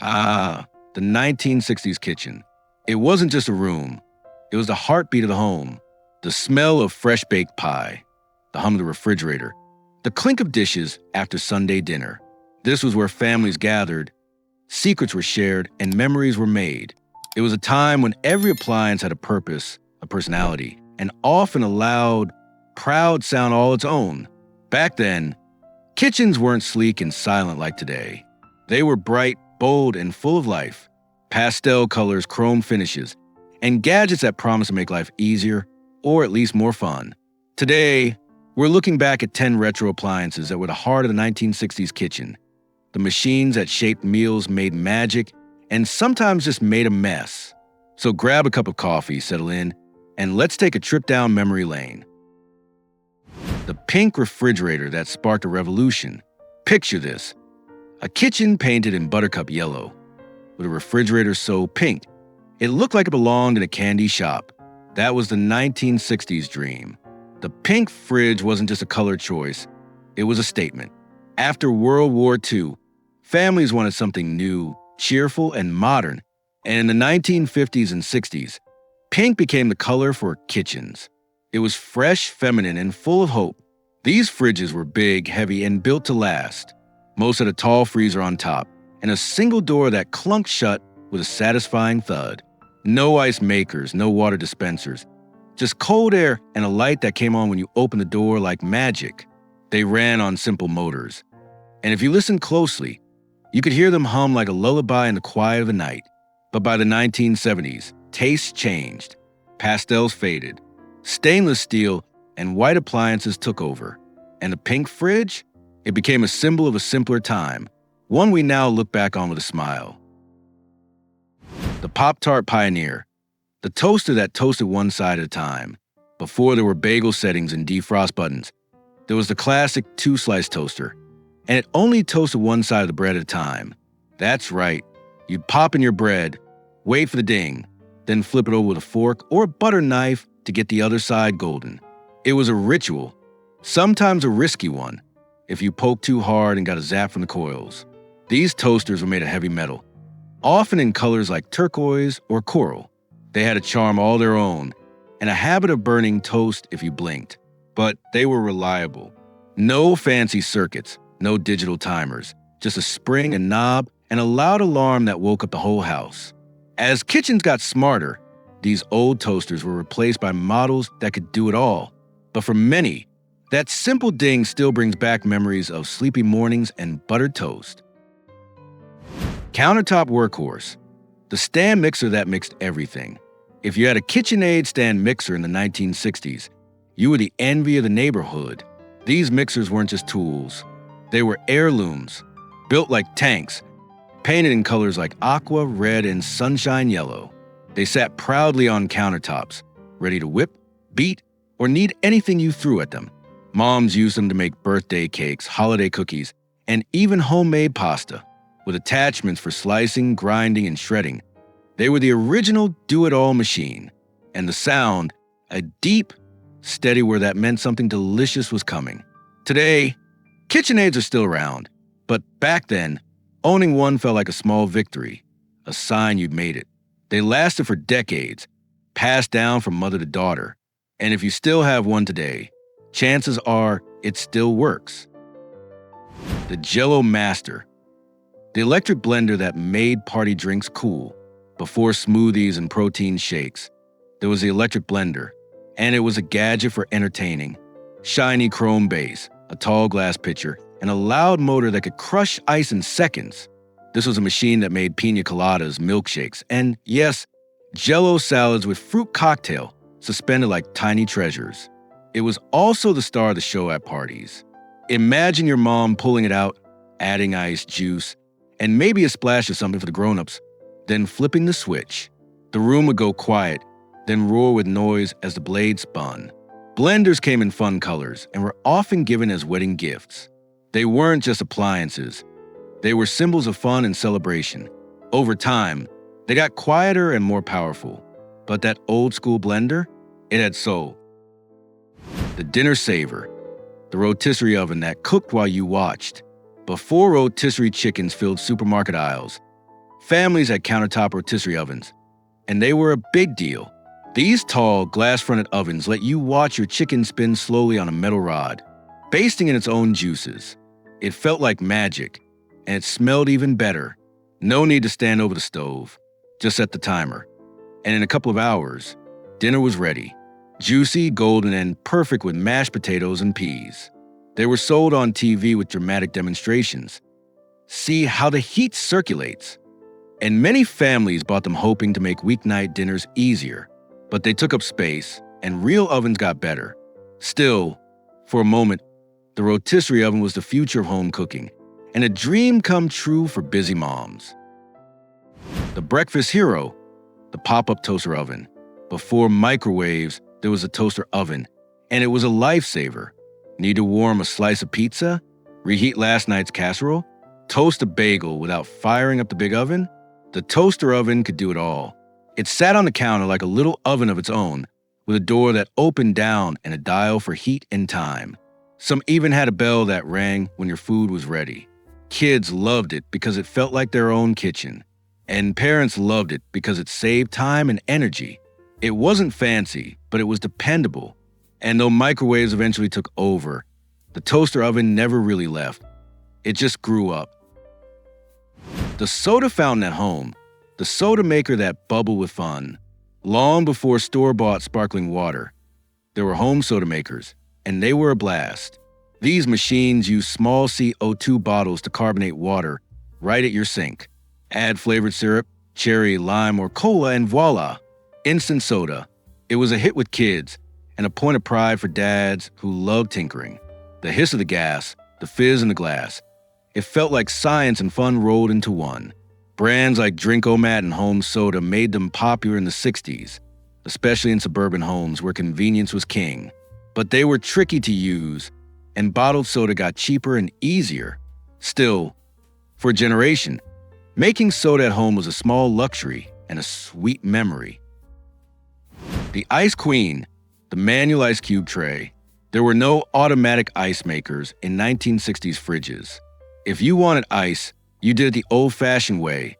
Ah, the 1960s kitchen. It wasn't just a room. It was the heartbeat of the home. The smell of fresh-baked pie, the hum of the refrigerator, the clink of dishes after Sunday dinner. This was where families gathered, secrets were shared, and memories were made. It was a time when every appliance had a purpose, a personality, and often a loud, proud sound all its own. Back then, kitchens weren't sleek and silent like today. They were bright, bold, and full of life. Pastel colors, chrome finishes, and gadgets that promise to make life easier, or at least more fun. Today, we're looking back at 10 retro appliances that were the heart of the 1960s kitchen. The machines that shaped meals, made magic, and sometimes just made a mess. So grab a cup of coffee, settle in, and let's take a trip down memory lane. The pink refrigerator that sparked a revolution. Picture this: a kitchen painted in buttercup yellow, with a refrigerator so pink, it looked like it belonged in a candy shop. That was the 1960s dream. The pink fridge wasn't just a color choice, it was a statement. After World War II, families wanted something new, cheerful, and modern, and in the 1950s and 60s, pink became the color for kitchens. It was fresh, feminine, and full of hope. These fridges were big, heavy, and built to last. Most had a tall freezer on top, and a single door that clunked shut with a satisfying thud. No ice makers, no water dispensers, just cold air and a light that came on when you opened the door like magic. They ran on simple motors. And if you listened closely, you could hear them hum like a lullaby in the quiet of the night. But by the 1970s, tastes changed. Pastels faded. Stainless steel and white appliances took over. And the pink fridge? It became a symbol of a simpler time, one we now look back on with a smile. The Pop-Tart Pioneer, the toaster that toasted one side at a time. Before there were bagel settings and defrost buttons, there was the classic two-slice toaster, and it only toasted one side of the bread at a time. That's right, you'd pop in your bread, wait for the ding, then flip it over with a fork or a butter knife to get the other side golden. It was a ritual, sometimes a risky one, if you poked too hard and got a zap from the coils. These toasters were made of heavy metal, often in colors like turquoise or coral. They had a charm all their own, and a habit of burning toast if you blinked. But they were reliable. No fancy circuits, no digital timers, just a spring, a knob, and a loud alarm that woke up the whole house. As kitchens got smarter, these old toasters were replaced by models that could do it all. But for many, that simple ding still brings back memories of sleepy mornings and buttered toast. Countertop Workhorse, the stand mixer that mixed everything. If you had a KitchenAid stand mixer in the 1960s, you were the envy of the neighborhood. These mixers weren't just tools. They were heirlooms, built like tanks, painted in colors like aqua, red, and sunshine yellow. They sat proudly on countertops, ready to whip, beat, or knead anything you threw at them. Moms used them to make birthday cakes, holiday cookies, and even homemade pasta, with attachments for slicing, grinding, and shredding. They were the original do-it-all machine, and the sound, a deep, steady whir that meant something delicious was coming. Today, KitchenAids are still around, but back then, owning one felt like a small victory, a sign you'd made it. They lasted for decades, passed down from mother to daughter, and if you still have one today, chances are it still works. The Jello Master, the electric blender that made party drinks cool. Before smoothies and protein shakes, there was the electric blender, and it was a gadget for entertaining. Shiny chrome base, a tall glass pitcher, and a loud motor that could crush ice in seconds. This was a machine that made pina coladas, milkshakes, and yes, Jello salads with fruit cocktail suspended like tiny treasures. It was also the star of the show at parties. Imagine your mom pulling it out, adding ice, juice, and maybe a splash of something for the grown-ups, then flipping the switch. The room would go quiet, then roar with noise as the blade spun. Blenders came in fun colors and were often given as wedding gifts. They weren't just appliances. They were symbols of fun and celebration. Over time, they got quieter and more powerful. But that old-school blender, it had soul. The dinner saver, the rotisserie oven that cooked while you watched. Before rotisserie chickens filled supermarket aisles, Families had countertop rotisserie ovens, and they were a big deal. These tall, glass-fronted ovens let you watch your chicken spin slowly on a metal rod, basting in its own juices. It felt like magic, and it smelled even better. No need to stand over the stove. Just set the timer. And in a couple of hours, dinner was ready. Juicy, golden, and perfect with mashed potatoes and peas. They were sold on TV with dramatic demonstrations. See how the heat circulates. And many families bought them hoping to make weeknight dinners easier. But they took up space, and real ovens got better. Still, for a moment, the rotisserie oven was the future of home cooking, and a dream come true for busy moms. The breakfast hero, the pop-up toaster oven. Before microwaves, there was a toaster oven, and it was a lifesaver. Need to warm a slice of pizza? Reheat last night's casserole? Toast a bagel without firing up the big oven? The toaster oven could do it all. It sat on the counter like a little oven of its own, with a door that opened down and a dial for heat and time. Some even had a bell that rang when your food was ready. Kids loved it because it felt like their own kitchen. And parents loved it because it saved time and energy. It wasn't fancy, but it was dependable. And though microwaves eventually took over, the toaster oven never really left. It just grew up. The soda fountain at home, the soda maker that bubbled with fun. Long before store-bought sparkling water, there were home soda makers, and they were a blast. These machines used small CO2 bottles to carbonate water right at your sink. Add flavored syrup, cherry, lime, or cola, and voila, instant soda. It was a hit with kids, and a point of pride for dads who loved tinkering. The hiss of the gas, the fizz in the glass. It felt like science and fun rolled into one. Brands like Drink-O-Mat and Home Soda made them popular in the 60s, especially in suburban homes where convenience was king. But they were tricky to use, and bottled soda got cheaper and easier. Still, for a generation, making soda at home was a small luxury and a sweet memory. The Ice Queen, the manual ice cube tray. There were no automatic ice makers in 1960s fridges. If you wanted ice, you did it the old-fashioned way,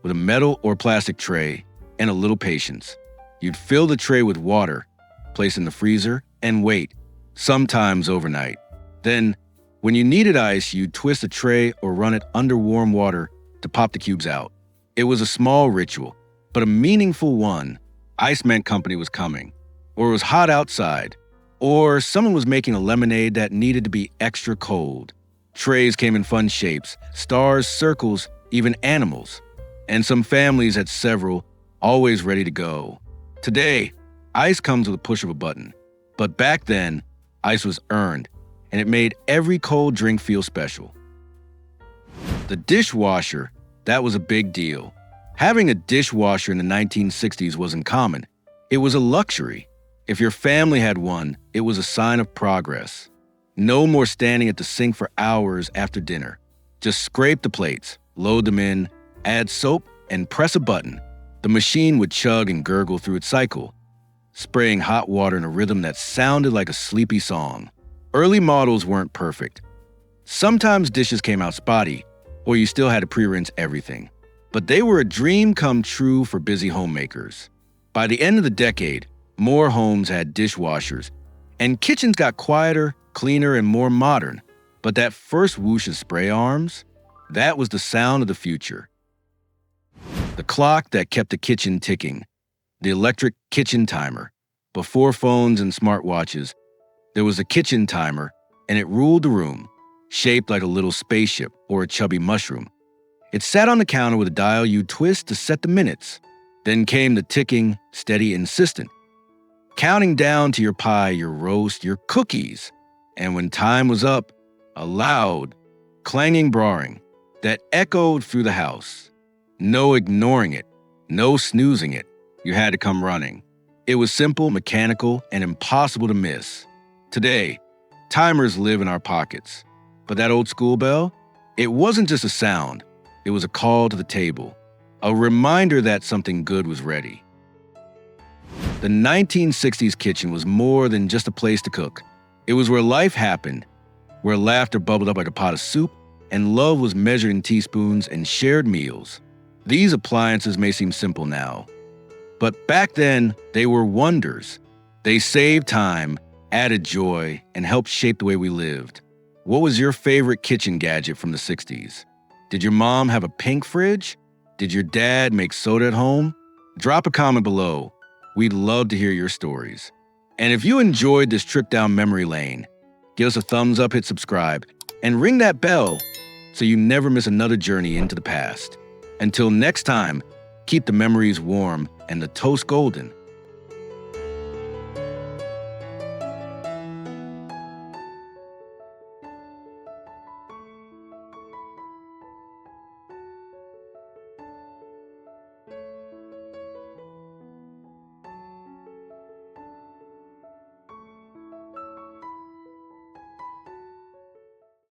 with a metal or plastic tray and a little patience. You'd fill the tray with water, place in the freezer, and wait, sometimes overnight. Then, when you needed ice, you'd twist the tray or run it under warm water to pop the cubes out. It was a small ritual, but a meaningful one. Ice meant company was coming, or it was hot outside, or someone was making a lemonade that needed to be extra cold. Trays came in fun shapes, stars, circles, even animals. And some families had several, always ready to go. Today, ice comes with a push of a button. But back then, ice was earned, and it made every cold drink feel special. The dishwasher, that was a big deal. Having a dishwasher in the 1960s wasn't common. It was a luxury. If your family had one, it was a sign of progress. No more standing at the sink for hours after dinner. Just scrape the plates, load them in, add soap, and press a button. The machine would chug and gurgle through its cycle, spraying hot water in a rhythm that sounded like a sleepy song. Early models weren't perfect. Sometimes dishes came out spotty, or you still had to pre-rinse everything. But they were a dream come true for busy homemakers. By the end of the decade, more homes had dishwashers, and kitchens got quieter, cleaner, and more modern. But that first whoosh of spray arms, that was the sound of the future. The clock that kept the kitchen ticking, the electric kitchen timer. Before phones and smartwatches, there was a kitchen timer, and it ruled the room, shaped like a little spaceship or a chubby mushroom. It sat on the counter with a dial you'd twist to set the minutes. Then came the ticking, steady, insistent, counting down to your pie, your roast, your cookies. And when time was up, a loud, clanging brarring that echoed through the house. No ignoring it, no snoozing it. You had to come running. It was simple, mechanical, and impossible to miss. Today, timers live in our pockets. But that old school bell, it wasn't just a sound. It was a call to the table, a reminder that something good was ready. The 1960s kitchen was more than just a place to cook. It was where life happened, where laughter bubbled up like a pot of soup, and love was measured in teaspoons and shared meals. These appliances may seem simple now, but back then, they were wonders. They saved time, added joy, and helped shape the way we lived. What was your favorite kitchen gadget from the 60s? Did your mom have a pink fridge? Did your dad make soda at home? Drop a comment below. We'd love to hear your stories. And if you enjoyed this trip down memory lane, give us a thumbs up, hit subscribe, and ring that bell so you never miss another journey into the past. Until next time, keep the memories warm and the toast golden.